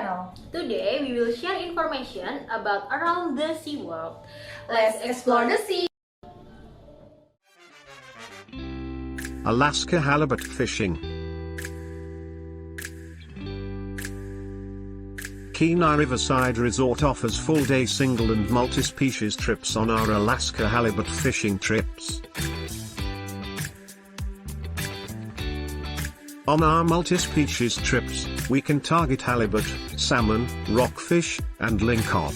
channel. Today we will share information about around the sea world. Let's explore the sea! Alaska halibut fishing. Kenai Riverside Resort offers full-day single and multi-species trips on our Alaska halibut fishing trips. On our multi-species trips, we can target halibut, salmon, rockfish, and lingcod.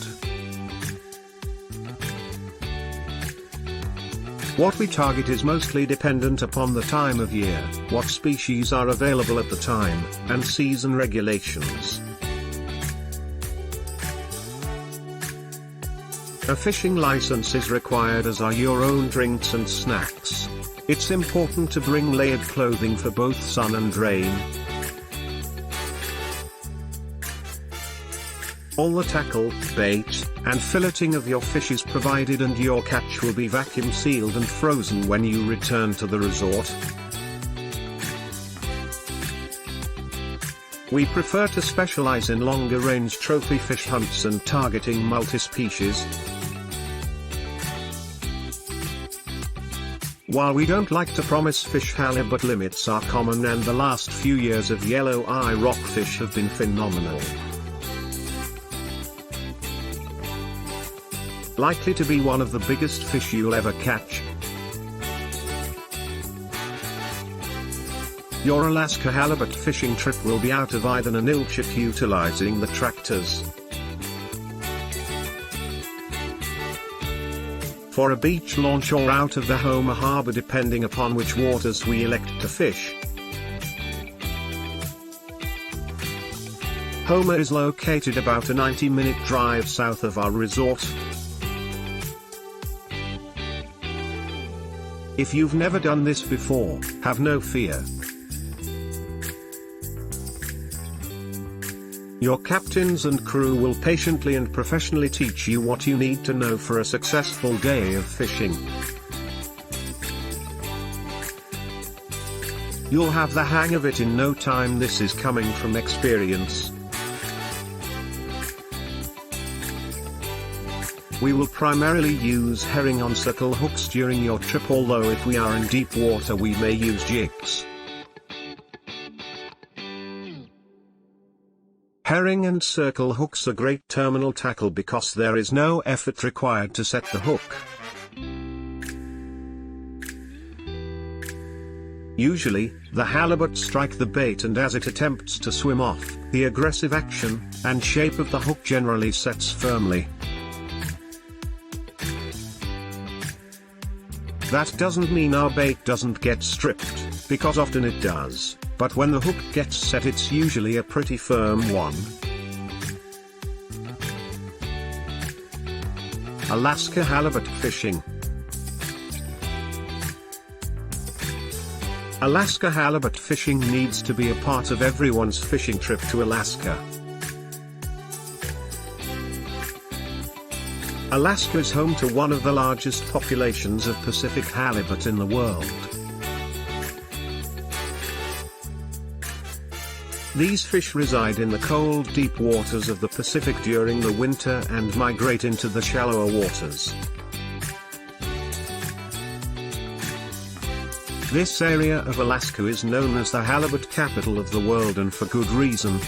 What we target is mostly dependent upon the time of year, what species are available at the time, and season regulations. A fishing license is required, as are your own drinks and snacks. It's important to bring layered clothing for both sun and rain. All the tackle, bait, and filleting of your fish is provided, and your catch will be vacuum sealed and frozen when you return to the resort. We prefer to specialize in longer range trophy fish hunts and targeting multi-species. While we don't like to promise fish, halibut limits are common, and the last few years of yellow eye rockfish have been phenomenal. Likely to be one of the biggest fish you'll ever catch. Your Alaska halibut fishing trip will be out of Iden and Ilchik utilizing the tractors. For a beach launch or out of the Homer harbor, depending upon which waters we elect to fish. Homer is located about a 90-minute drive south of our resort. If you've never done this before, have no fear. Your captains and crew will patiently and professionally teach you what you need to know for a successful day of fishing. You'll have the hang of it in no time. This is coming from experience. We will primarily use herring on circle hooks during your trip, although if we are in deep water we may use jigs. Herring and circle hooks are great terminal tackle because there is no effort required to set the hook. Usually, the halibut strike the bait, and as it attempts to swim off, the aggressive action and shape of the hook generally sets firmly. That doesn't mean our bait doesn't get stripped, because often it does, but when the hook gets set it's usually a pretty firm one. Alaska halibut fishing. Alaska halibut fishing needs to be a part of everyone's fishing trip to Alaska. Alaska is home to one of the largest populations of Pacific halibut in the world. These fish reside in the cold, deep waters of the Pacific during the winter and migrate into the shallower waters. This area of Alaska is known as the halibut capital of the world, and for good reason.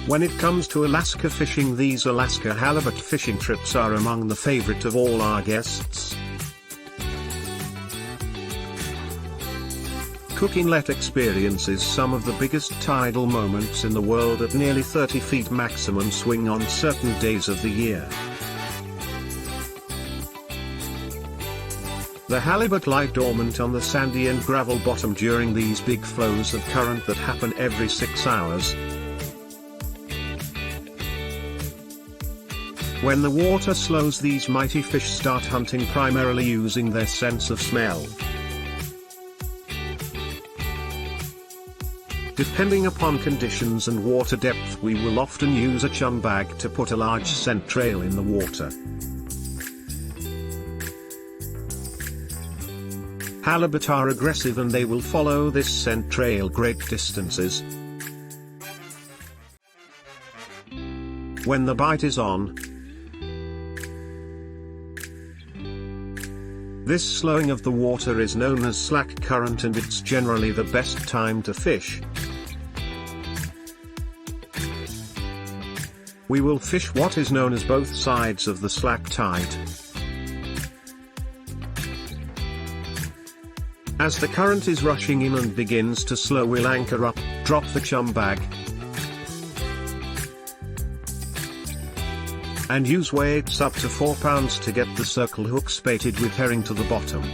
When it comes to Alaska fishing, these Alaska halibut fishing trips are among the favorite of all our guests. Cook Inlet experiences some of the biggest tidal moments in the world at nearly 30 feet maximum swing on certain days of the year. The halibut lie dormant on the sandy and gravel bottom during these big flows of current that happen every 6 hours. When the water slows, these mighty fish start hunting, primarily using their sense of smell. Depending upon conditions and water depth, we will often use a chum bag to put a large scent trail in the water. Halibut are aggressive and they will follow this scent trail great distances. When the bite is on, this slowing of the water is known as slack current, and it's generally the best time to fish. We will fish what is known as both sides of the slack tide. As the current is rushing in and begins to slow, we'll anchor up, drop the chum bag, and use weights up to 4 pounds to get the circle hooks baited with herring to the bottom.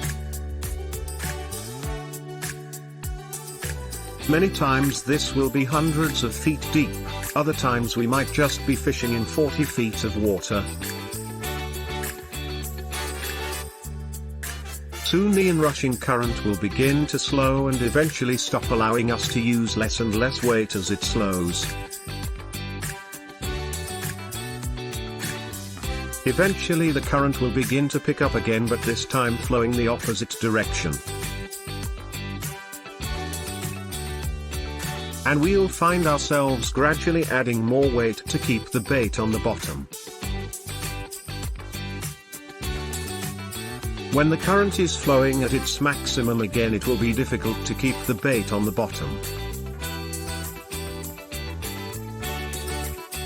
Many times this will be hundreds of feet deep, other times we might just be fishing in 40 feet of water. Soon the inrushing current will begin to slow and eventually stop, allowing us to use less and less weight as it slows. Eventually the current will begin to pick up again, but this time flowing the opposite direction. And we'll find ourselves gradually adding more weight to keep the bait on the bottom. When the current is flowing at its maximum again, it will be difficult to keep the bait on the bottom.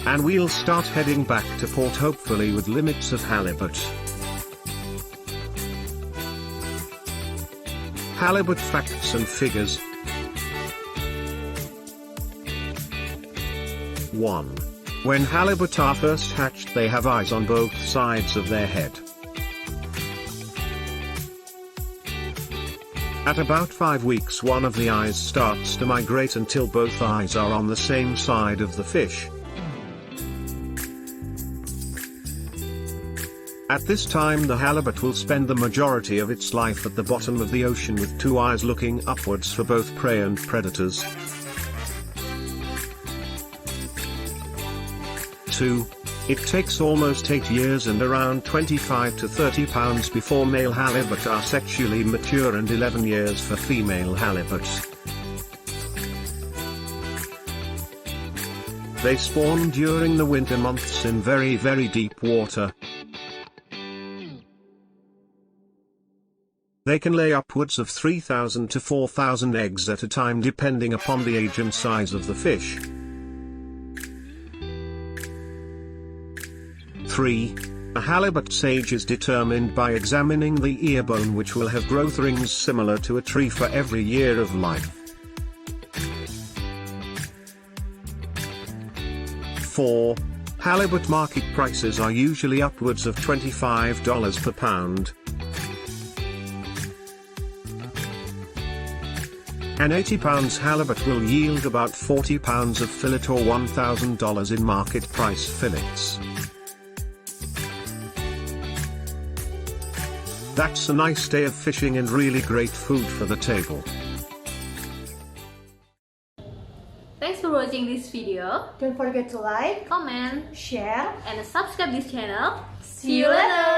And we'll start heading back to port, hopefully with limits of halibut. Halibut facts and figures. 1. When halibut are first hatched, they have eyes on both sides of their head. At about 5 weeks, one of the eyes starts to migrate until both eyes are on the same side of the fish. At this time the halibut will spend the majority of its life at the bottom of the ocean with 2 eyes looking upwards for both prey and predators. 2. It takes almost 8 years and around 25 to 30 pounds before male halibut are sexually mature, and 11 years for female halibuts. They spawn during the winter months in very, very deep water. They can lay upwards of 3,000 to 4,000 eggs at a time, depending upon the age and size of the fish. 3. A halibut's age is determined by examining the ear bone, which will have growth rings similar to a tree for every year of life. 4. Halibut market prices are usually upwards of $25 per pound. An 80 pounds halibut will yield about 40 pounds of fillet or $1,000 in market price fillets. That's a nice day of fishing and really great food for the table. Thanks for watching this video. Don't forget to like, comment, share, and subscribe this channel. See you later!